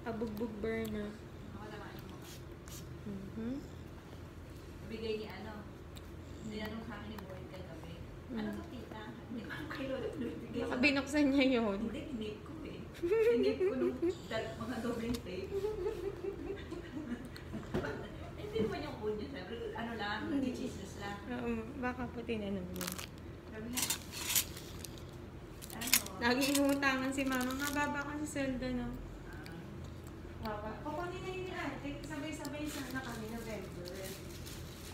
Kabugbog burner. Bigay ni ano. Nilanong sa akin ni Boyd kagabi. Ano to, tita? Hindi ko alam kay Lolo bigay sa... Binuksan niya yun. Hindi, hinip ko eh. Hinip ko nung mga dobleng tape. Hindi naman yung food niya. Sabi, ano lang, nag-cheeses lang. Baka po tinanong niya. Sabi na, ano? Lagi inuutangan si mama. Mababa ka sa sweldo, no? Baba. Kukunin na yun ni ate. Sabay-sabay sana kami November.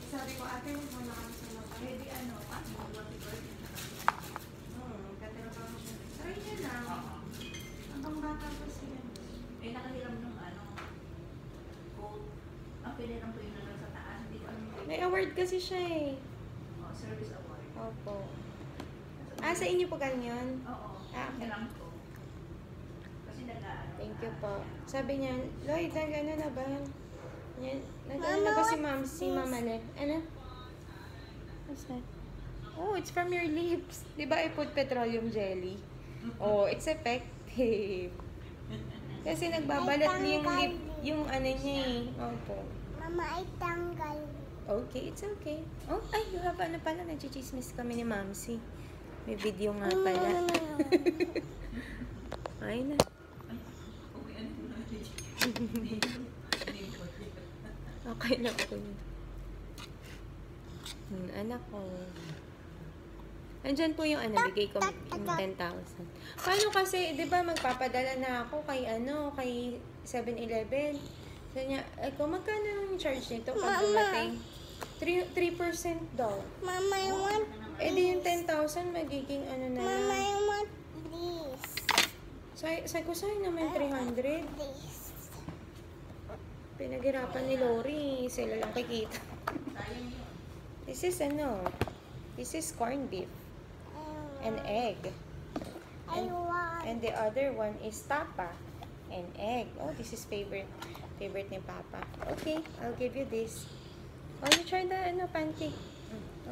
Sabi ko, ate, huwag mo na kami sa mapa. Pwede ano, mag-water birthday sa kanya. Katira pa mo siya. Try niya lang. Abang bata pa siya. Eh, nakahiram nung ano, coat. Ang piniram ko yun lang sa taas. Hindi ko alam yung May award kasi siya eh. service award. Opo. Sa inyo po ganyan? Oo. Okay. Hiram ko. Kasi nag-ano. Thank you po. Sabi niya, Lloyd, nag-ano na ba? Nag-ano na ba si Mama Le? Ano? What's that? Oh, it's from your lips. Di ba I put petroleum jelly? Oh, it's effective. Kasi nagbabalat niya yung lip, yung ano niya eh. Opo. Mama, ay tanggal. Okay, it's okay. Oh, ay, you have ano pala, nagchichismis kami ni Mamsi. May video nga pala. Ay na. Okay na po. Anak ko. Andyan po yung ano, bigay ko yung 10,000. Paano kasi, di ba magpapadala na ako kay ano, kay 7-Eleven. Sabi niya, kung magkano yung charge nito pag dumating? 3% daw. Mama, I want Eh di yung 10,000 magiging ano na Mama, lang. I want this. Say ko sa'yo naman 300. This. Pinaghirapan ni Lori. Sila lang kikita. This is ano? This is corned beef and egg. And the other one is tapa and egg. Oh, this is favorite ni Papa. Okay, I'll give you this. Oh, you try the ano, pancake.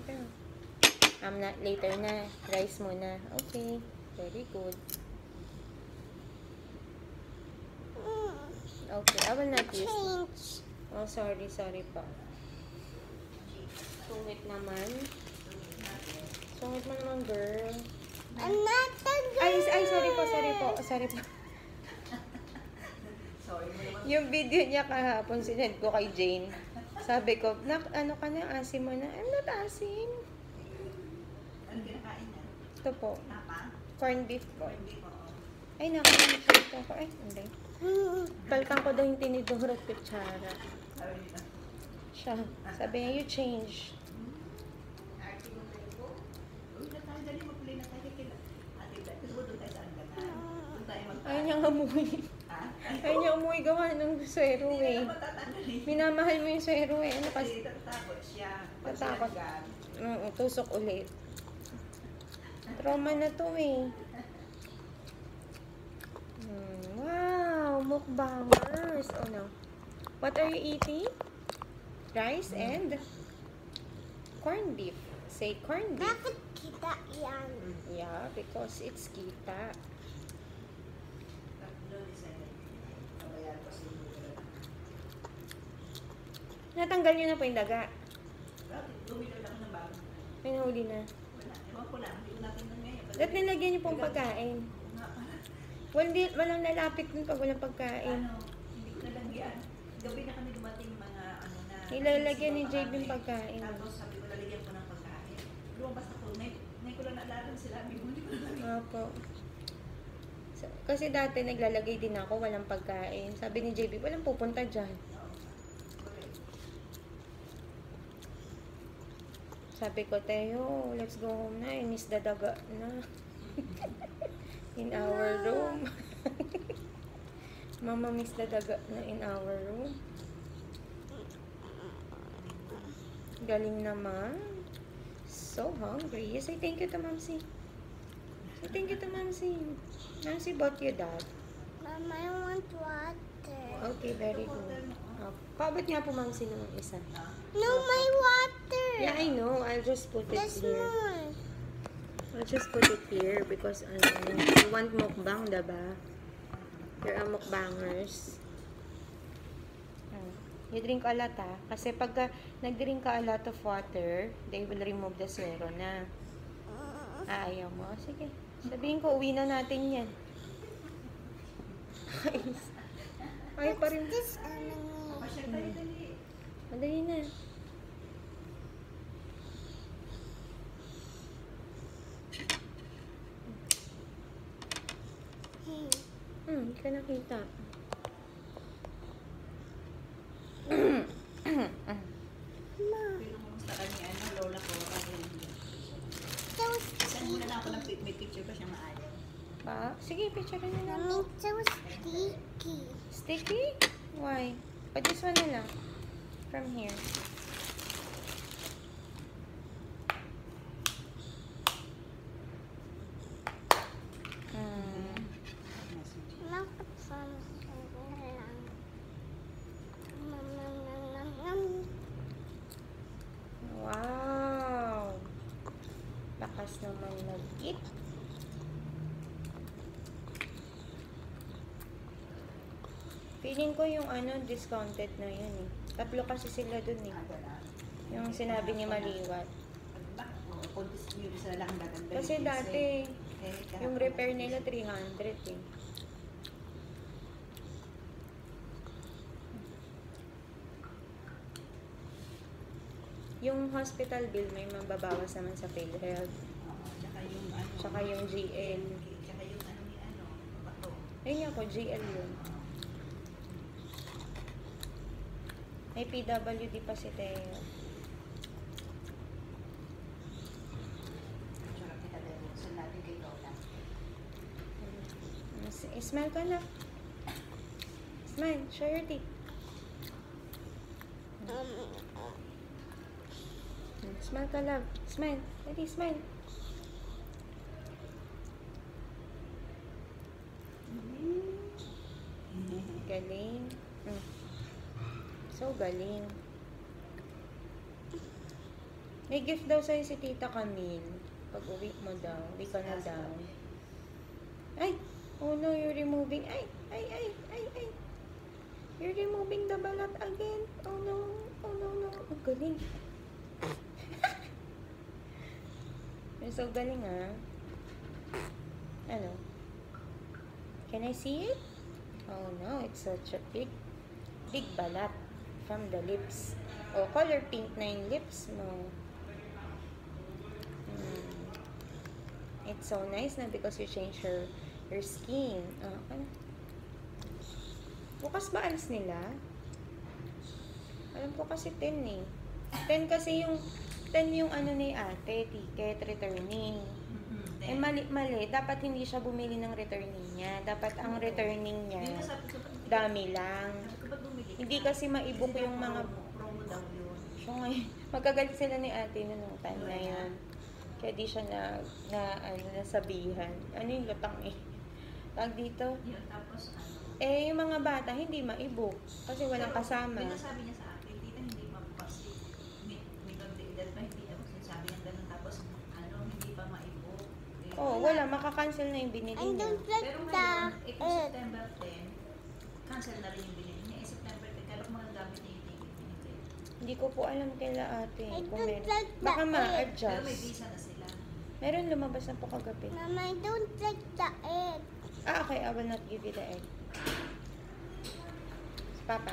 Okay. Not later na. Rice muna. Okay. Very good. Okay, I will not use it. Oh, sorry pa. Sungit naman. Sungit mo naman, girl. I'm not the girl. Ay, sorry po. Sorry mo naman. Yung video niya kahapon, sinend ko kay Jane. Sabi ko, ano ka na, asim mo na. I'm not asim. Ano kinakain niya? Ito po. Tapa? Corned beef po. Hindi ko. Ay, nakakita ko. Ay, hindi. Palkan ko daw yung tinidor at kutsara. Sabi niya. Siya. Sabi niya, you change. Ate mo tayo po. Uy, dali magpuli na tayo kila. Ate, gusto mo doon tayo sa Angana. Doon tayo magpuli. Ayaw niya umuwi. Ha? Ayaw niya umuwi gawa ng swero Hindi eh. na matatanggalin. Minamahal mo yung swero eh. Ano kasi? Kasi tatakot siya. Tatakot. Pag Tusok ulit. Trauma na to eh. Wow, mukbangers. Oh no. What are you eating? Rice and corned beef. Say corned beef. Bakit kita yan? Yeah, because it's kita. Natanggal niyo na po yung daga. Bumili lang ng bago. May nahuli na. Wala. Ewan ko lang. Hindi ko natin na ngayon. Ba't nilagyan niyo pong pagkain? Walang lalapit dun pag walang pagkain. Ano, hindi ko nalagyan. Gabi na kami dumating mga ano na. Nilalagyan ni Jade yung pagkain. Tapos sabi ko lalagyan ko ng pagkain. Lumabas ako. Ngayon ko lang naalala sila. Hindi ko nalagyan. Opo. Kasi dati naglalagay din ako, walang pagkain. Sabi ni JB, walang pupunta dyan. Sabi ko, Teo, let's go home na. I miss the daga na. In our room. Mama miss the daga na in our room. Galing naman. So hungry. Yes, I thank you to Mamsi. I thank you to Mamsi. Mamsi bought you that. Mama, I want water. Okay, very good. Paabot nga po Mamsi ng isa. No, my water. Yeah, I know. I'll just put it This here. one. I'll just put it here because you want mukbang, diba? You're a mukbangers. You drink a lot, ha? Kasi pagka nag-drink ka a lot of water, they will remove the swero na. Ayaw mo? Sige. Sabihin ko, uwi na natin yan. Ayaw pa rin. This Pasyal tayo dali. Madali na. Hindi ka nakita. Pero kumusta ka ni lola ko? so Saan muna na ako may picture pa siya maayaw. Pa? Sige, picture na lang. Mommy, so sticky. Sticky? Why? But this one na lang. From here. Bakit lang? Wow! Lakas naman mag-eat. Feeling ko yung discounted na yun eh. Tatlo kasi sila dun eh. Yung sinabi ni Maliwat. Yung isa lang gaganda. Kasi dati, yung repair nila 300 eh. Yung hospital bill may mababawas naman sa PhilHealth. Tsaka yung Tsaka yung GL. Tsaka yung bato. Ayun nga po, GL yun. May PWD pa si Teo. Tsaka kita dahil sa natin kay Lola. Smile ka na. Smile. Show your teeth. Smile ka lang. Smile. Ready, smile. Galing. So galing. May gift daw sa'yo si Tita Camille. Pag uwi mo daw. Uwi ka na daw. Ay! Oh no, you're removing. Ay! Ay! Ay! Ay! Ay! You're removing the balat again. Oh no. Oh no, no. Oh, galing. You're so galing, ha? Ano? Can I see it? Oh no, it's such a big balat from the lips. Oh, color pink na yung lips mo. It's so nice na because you change your skin. Oh, ano? Bukas ba alis nila? Alam ko kasi 10 eh. 10 kasi yung 10 yung ni ate, ticket, returning. Eh, mali. Dapat hindi siya bumili ng returning niya. Dapat ang returning niya, dami lang. Hindi kasi maibok yung mga... promo daw yun. So, ngayon, magkagalit sila ni ate nung time na yun. Kaya di siya nasabihan. Ano yung lutang eh? Tag dito. Yun, tapos Eh, yung mga bata, hindi maibok. Kasi walang kasama. Binasabi niya sa akin, tita, hindi mapapasi. May edad pa, hindi ako sinasabi niya ganun. Tapos, hindi pa maibo. Oh, wala. Makakancel na yung binili I niya. don't like Pero the ngayon, kung egg. September 10, cancel na rin yung binili niya. September 10, kaya kung mga gamit niya yung ticket binili. Hindi ko po alam kaila ate. I Kung don't meron. like the Baka egg. Pero may ma-adjust. visa na sila. Meron lumabas na po kagabi. Mama, I don't like the egg. Ah, okay. I will not give you the egg. Si Papa?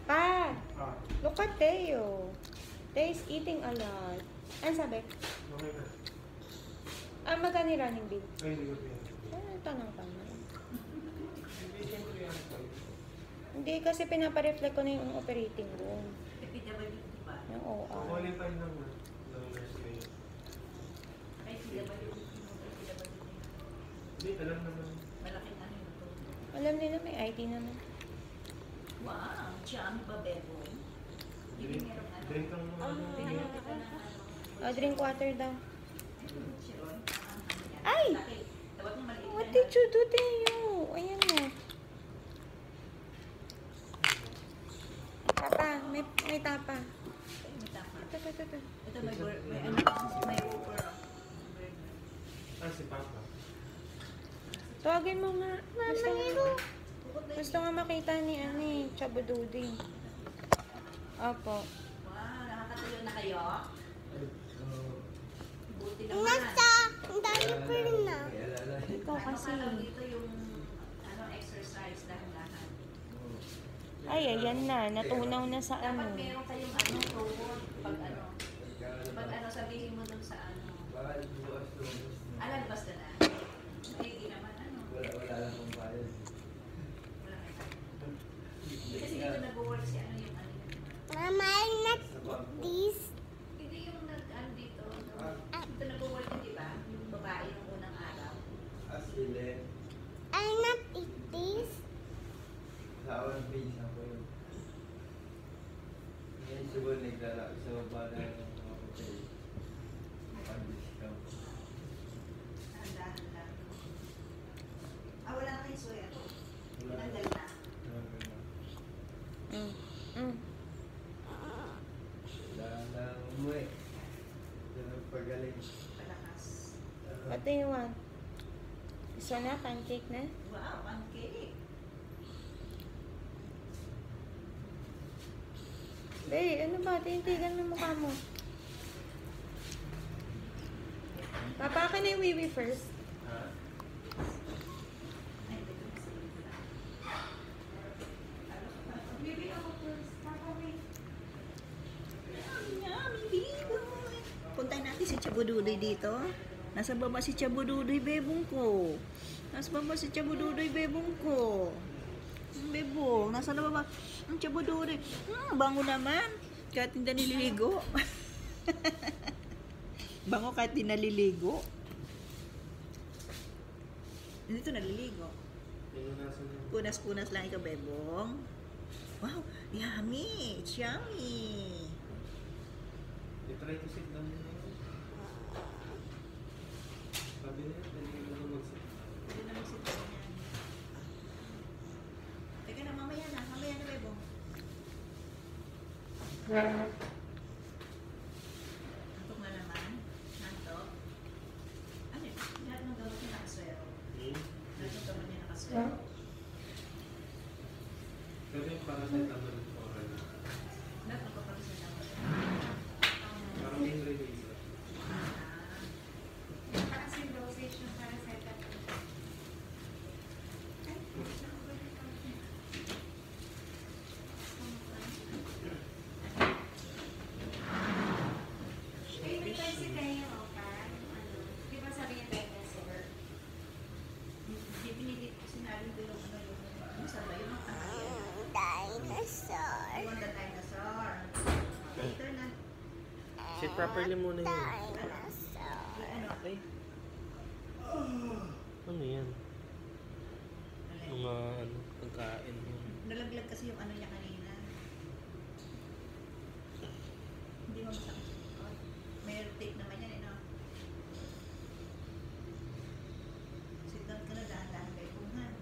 Pa! Look at Teo. Teo is eating a lot. Ano sabi? Okay na. Magkano yung running bill? Ay, hindi ko pinag. Tanong pa na. Ibigyan ko yan pa. Hindi, kasi pinapareflect ko na yung operating room. PWD ba? Yung OR. Qualify lang na. Ng nurse kayo. Ay, PWD. Hindi, alam naman. Malaking ano yun ito. Alam nila may ID naman. Wow, Chami Babebo. Hindi Drink. meron ano. Drink ang Pinili kita na Oh, drink water daw. Chiron. Ay! Dapat mo maliit What na did you do, Teo? Ayan na. Tapa, may tapa. May tapa. Ito. Ito may may whopper. Ah, si Papa. Tawagin mo nga. Mama, Basta- you Bukod na Gusto nga makita ni Chabududi. Opo. Wow, nakakatuyo na kayo? Buti naman. Nasa diaper na. Ikaw Ano kasi. ka lang dito yung exercise dahan-dahan. Ay, ayan na. Natunaw na sa Dapat meron kayong robot pag sabihin mo dun sa lalabas ka na. Hindi naman Wala lang kung bayad. Wala kayo. Kasi dito nag-work si yung Mama, I not this. Hindi yung dito. Dito nag-work yun, di ba? Yung babae nung unang araw. Asilin. I not eat this. Sa awang page ako yun. Ngayon siguro naglalaki sa baba na yung mga hotel. Pag-discount. Handa-handa. Wala na kayong suya. Tinanggal na. Mm. Mm. Wala umuwi. Diyan pagaling. Palakas. What do you want? Gusto na? Pancake na? Wow, pancake. Babe, ano ba? Tinitigan mo mukha mo. Papa, ka na yung wiwi first. Ha? Ay, dito na sa dito. Baby, ako first. Papa, wait. Yummy, baby. Puntayin natin si Chabududoy dito. Nasa baba si Chabududoy, bebong ko. Nasa baba si Chabududoy, bebong ko. Bebong, nasa na baba? Ang Chabududoy. Bango naman. Kahit hindi nililigo. Bango kahit di naliligo. Dito naliligo. Pinunasan yung... Punas-punas lang ikaw, bebong. Wow, yummy. It's yummy. You try to sit down na yun. Sabi niya, pwede ka na mag-sit. Hindi na magsita yan. Teka na, mamaya na, bebong. Antok na naman. Nantok. Ano yun? Lahat ng gamot niya nakaswero. Lahat ng gamot niya nakaswero. Pero yung paracetamol oral. Lahat ng kapag-isip naman. Parang yung release. Sinabi ko yung yung sabay yung Dinosaur. I want the dinosaur. Later na. Sit properly muna yun. Dinosaur. Ano? Ay. Ano yan? Mga pagkain yun. Nalaglag kasi yung ano niya kanina. Hindi mo masakit. May tape naman yan, no? Sit down ka na, dahan-dahan kayo pungan.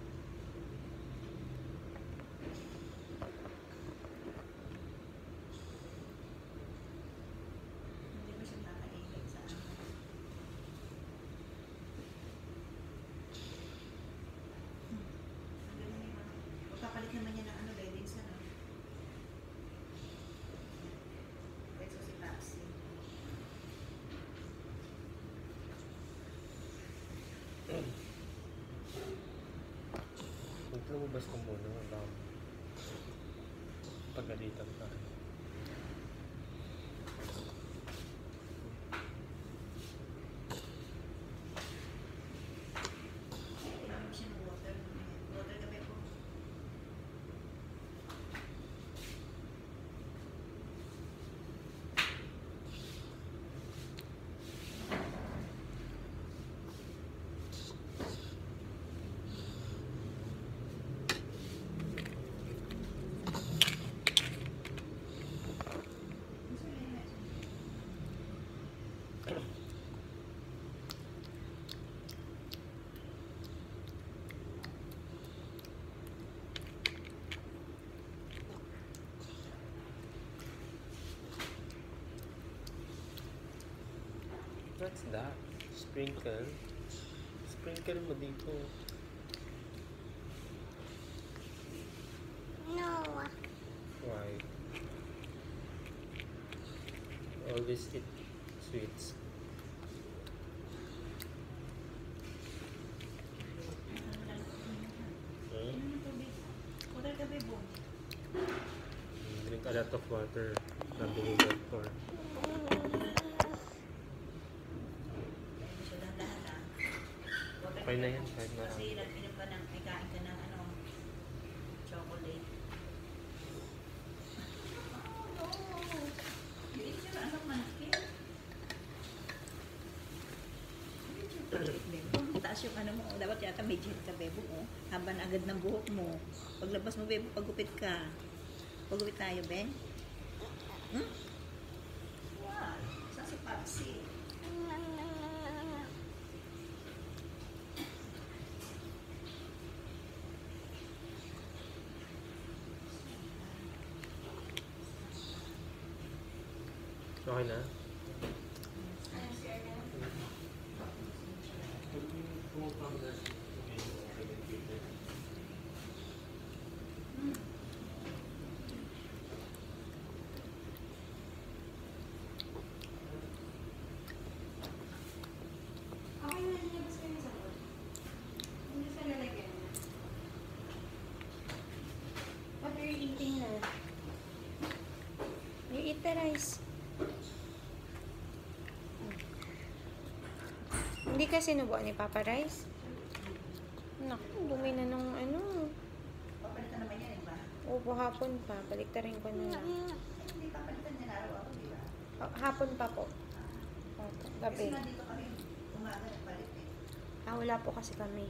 Hindi mo siya nakaingit sa ano. Ang galing ni Mama. Magpapalit naman niya ng ano, leggings, ano? Let's go si Taxi. Lumabas ko muna. Baka pagalitan pa. Kailangan mo siya ng water. Water gabi po. What's that? Sprinkle? Sprinkle mo dito. No. Why? Always eat sweets. Hmm? Water ka, Bebong. Drink a lot of water. Sabi ni doctor. Siya lang lahat ah. Water Okay na ka. yan, kahit na. Kasi nagpinom ka ng, may kain ka ng ano, chocolate. Hindi siya anak manakit. Bebong, taas yung ano mo. Dapat yata may gel ka, Bebong. Oh. Haban agad ng buhok mo. Paglabas mo, Bebong, paggupit ka. Paggupit tayo, Ben. Hmm? Wow. Saan si Papsi? Okay na? Okay na, nilabas kayo sa sabon. Hindi sa lalagyan. What are you eating na? You eat the rice. Hindi ka sinubuan ni Papa Rice? Naku, dumi na nung ano. Papalitan naman yan, ba? Opo, hapon pa. Baliktarin ko na lang. Hindi papalitan niya araw-araw, di ba? Hapon pa po. Opo, gabi. Kasi nga dito kami, umaga nagpalit eh. Wala po kasi kami.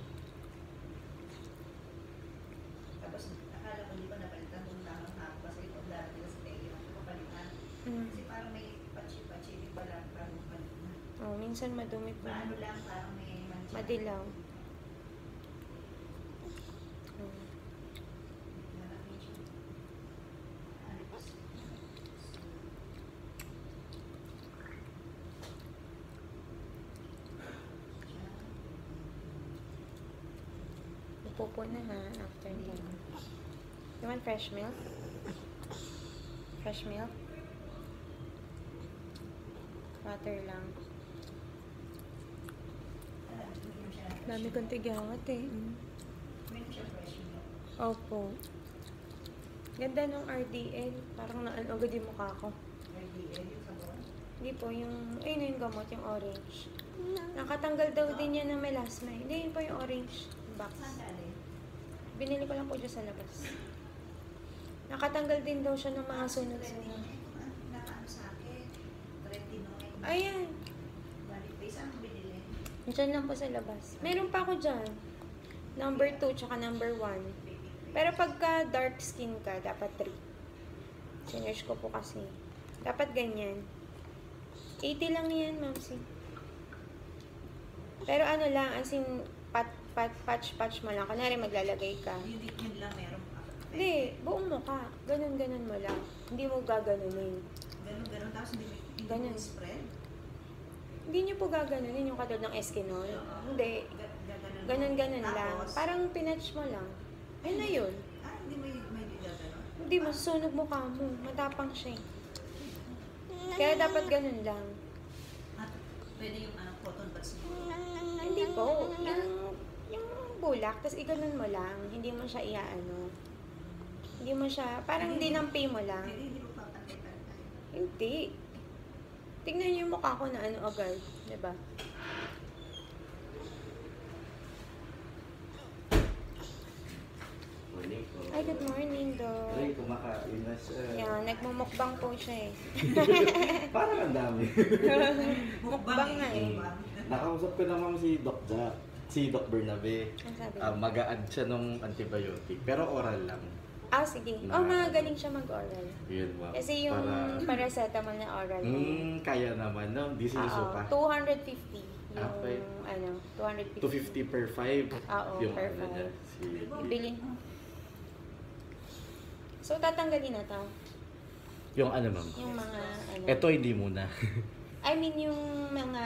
Tapos akala ko di ba napalitan kung tamang hapon kasi ito dati nila sa tayo ang papalitan. Mm. Kasi parang may patsi-patsi, di ba lang parang palitan. Oh, minsan madumi po. Paano lang, parang may mancha. Madilaw. Mm. Parang medyo. Upo na ha, after that. You want fresh milk? Fresh milk? Water lang. Dami kong tigawat eh. Meron siya fresh milk. Opo. Ganda nung RDL. Parang naano agad yung mukha ko. RDL yung sabon. Hindi po, yung, ayun na yung gamot, yung orange. Nakatanggal daw din yan ng melasma. Hindi, yun po yung orange box. Saan galing? Binili ko lang po dyan sa labas. Nakatanggal din daw siya ng mga sunog-sunog. Nakaano sa akin. Tretinoin. Ayan. Balik pa isang binili. Diyan lang po sa labas. Meron pa ako dyan. Number 2, tsaka number 1. Pero pagka dark skin ka, dapat 3. Sinerge ko po kasi. Dapat ganyan. 80 lang yan, mamsi. Pero ano lang, as in, patch mo lang. Kunwari maglalagay ka. Yun lang meron pa. Hindi, buong mukha. Ganun mo lang. Hindi mo gaganunin. Ganun. Tapos hindi Ganun. mo spread. Hindi nyo po gaganunin yung katulad ng Eskinol. Hindi. Ganun. Ganun lang. Tapos, Parang pinatch mo lang. Ayun na yun. hindi may gaganon. Hindi, masusunog mukha mo. Matapang siya eh. Kaya dapat ganun lang. At pwede yung cotton buds mo. Hindi po. Yung bulak, tapos iganon mo lang. Hindi mo siya iaano. Hindi mo siya, parang dinampi mo lang. Hindi mo papantay-pantay. Hindi. Tingnan niyo yung mukha ko na ano agad. Diba? Morning po. Ay, good morning, Doc. Ay, kumakain na siya. Yan, nagmumukbang po siya eh. Parang ang dami. Mukbang na eh. Nakausap ko naman si Doc Jack. Si Doc Bernabe. Ang sabi Mag-a-add siya ng antibiotic. Pero oral lang. sige. Oh, magaling siya mag-oral. Yun, ma'am. Kasi yung paracetamol na oral na yun. Kaya naman, no? Di sinusuka. 250. Yung, Okay. 250. 250 per 5. Oo, yung per ano niya, five. si Bilhin. So, tatanggalin na to. Yung ano, ma'am? Yung mga, Ito hindi muna. I mean, yung mga,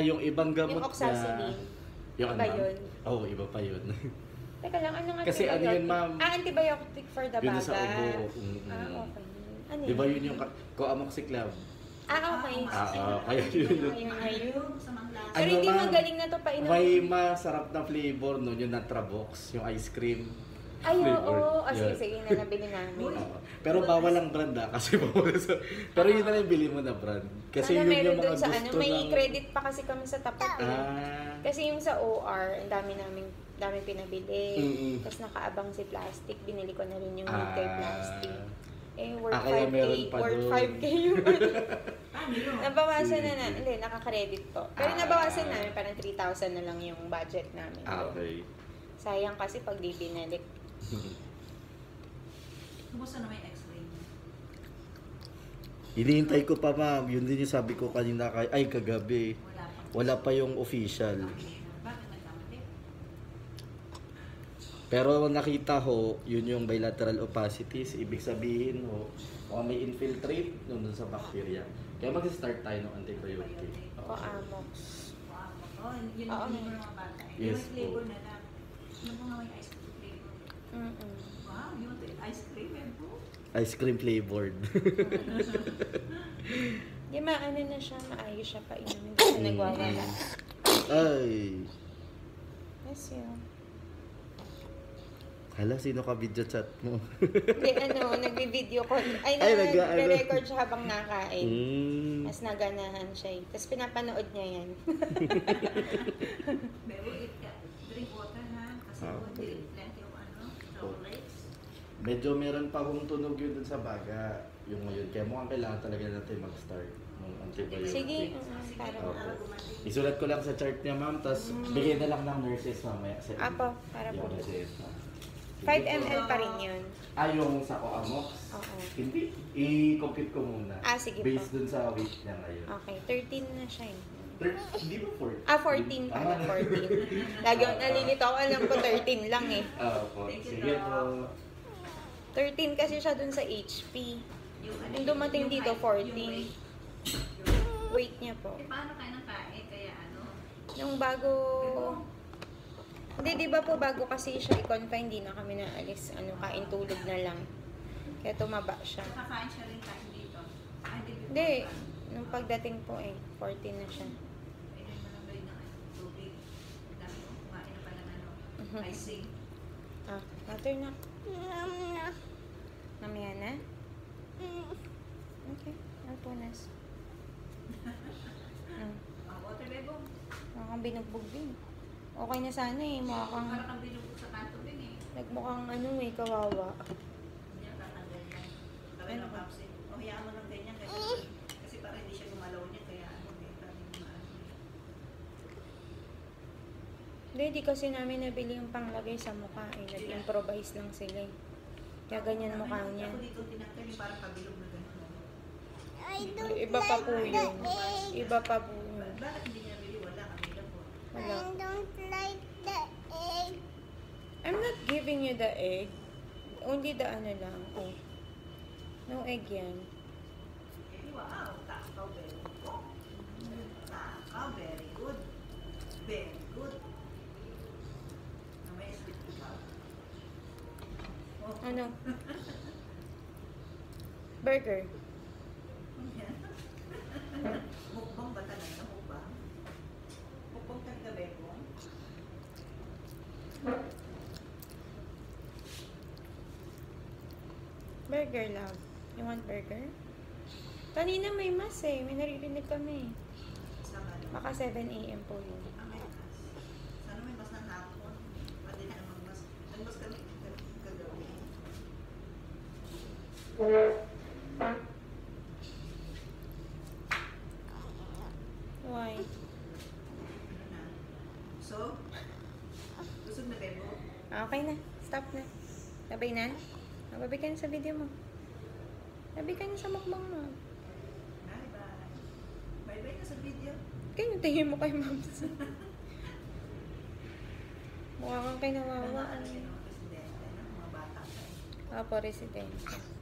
yung ibang gamot yung oxazoline. Yung Iba ano? yun. Oo, iba pa yun. Teka lang, anong Kasi ano antibiotic? yun, ma'am? Antibiotic for the Yun baga. sa ubo. Mm-mm. Okay. Ano Di ba yun yung Coamoxiclav? Okay. Kaya yun. Ayun. Sa manglasa. Pero hindi ma'am? magaling na to pa inom. May masarap na flavor nun, yung Natrabox, yung ice cream. Ay, flavor. oo. Yun. Sige, na nabili namin. Oo. Pero bawal ang brand kasi bawal sa... Pero yun na lang yung bili mo na brand. Kasi Sana yun meron yung mga dun sa gusto may ng... credit pa kasi kami sa tapat. Ah, Kasi yung sa OR, ang daming pinabili. Mm-mm. Tapos nakaabang si plastic, binili ko na rin yung multi-plastic. Eh, worth kaya 5K. meron pa Worth dun. 5K yung ano. Paano yun? Nabawasan na Sige. hindi, nakaka-credit po. Pero Ah. nabawasan namin, parang 3,000 na lang yung budget namin. okay. Sayang kasi pag di binalik. Kumusta na may x-ray niya? Hinihintay ko pa, ma'am. Yun din yung sabi ko kanina kagabi. Wala pa. Wala pa yung official. Bakit nagkamali? Pero nakita ho, yun yung bilateral opacities. Ibig sabihin ho, may infiltrate dun sa bacteria. Kaya mag-start tayo ng antibiotic. O Amox. Oh, yun Oo. yung flavor ng mga bata. Yes Yung may flavor po. na lang. Ano po nga may ice cream flavor? Mm-mm. Wow, yung ice cream eh po. Ice cream flavored. Di maano na siya, maayos siya pa inumin. Hindi siya nagwawala. Ay. Yes, yun. Hala, sino ka video chat mo? Hindi, nagbi-video call. Ay, nag-record siya habang nakain. Mas naganahan siya eh. Tapos pinapanood niya yan. Pero drink water ha. Kasi Ah, po, okay. plenty of chocolates. Medyo meron pa akong tunog yun dun sa baga. Yung ngayon. Kaya mukhang kailangan talaga natin mag-start ng antibiotic. Sige, para Opo. Isulat ko lang sa chart niya, ma'am. Tapos bigay na lang ng nurses mamaya. Sa Apo, para po. yung reseta. 5 ml pa rin yun. Yung sa Coamox? Oo. Hindi. I-compute ko muna. Sige Based po. dun sa weight niya ngayon. Okay, 13 na siya eh. Hindi ba 14? 14 pala, 14. Lagi ako nalilito ako, alam ko 13 lang eh. Po. Sige po. 13 kasi siya dun sa HP. Yung dumating dito, 14. Weight niya po. Paano kayo ng kain? Kaya ano? Yung bago... Hindi, di ba po bago kasi siya i-confine, hindi na kami naalis. Kain tulog na lang. Kaya tumaba siya. Kakain siya rin kain dito. Hindi, nung pagdating po 14 na siya. Pwede mo lang balik ng tubig. Dami mo kumain na pala ng icing. Water na. Nom na. Mamaya na? Okay, alpunas. Water bebo. Mukhang binugbog din. Okay na sana eh. Mukhang Para kang binubog sa kanto din eh. nagmukhang kawawa. Hindi ang tatanggal yan. Kami ng popsin. O hayaan mo ng ganyan kasi para hindi siya gumalaw niya. Kaya parang maano. Hindi kasi namin nabili yung panglagay sa mukha eh. Nag-improvise lang sila eh. Kaya ganyan mukha niya. Ako dito tinanggal yung parang pabilog na gano'n. I don't Iba pa po like yun. the egg. Iba pa po yun. Bakit hindi niya bili? Wala kami lang po. I Wala. don't like the egg. I'm not giving you the egg. Only the lang. Oh. No egg yan. Wow, takaw, very good. Takaw, very good. Very good. May sweet ikaw. Oh, Ano? Burger. yan. Mukbang ba talaga? Mukbang? Mukbang talaga, Bebong? Burger, love. You want burger? Kanina may mas eh. May naririnig kami. Sa ano? Baka 7 a.m. po yun. May mas. Sana may mas ng hapon. Pwede na namang mas. Nagmas kami kagabi. Why? Ano na? So? Busog na, Bebo? Okay na. Stop na. Sabay na. Babay ka na sa video mo. Sabay ka na sa mukbang mo. Bye-bye. Bye-bye na sa video. Kaya tingin mo kay Mams. Mukha kang kinawawa. Ano, presidente, mga bata. Apo, residente.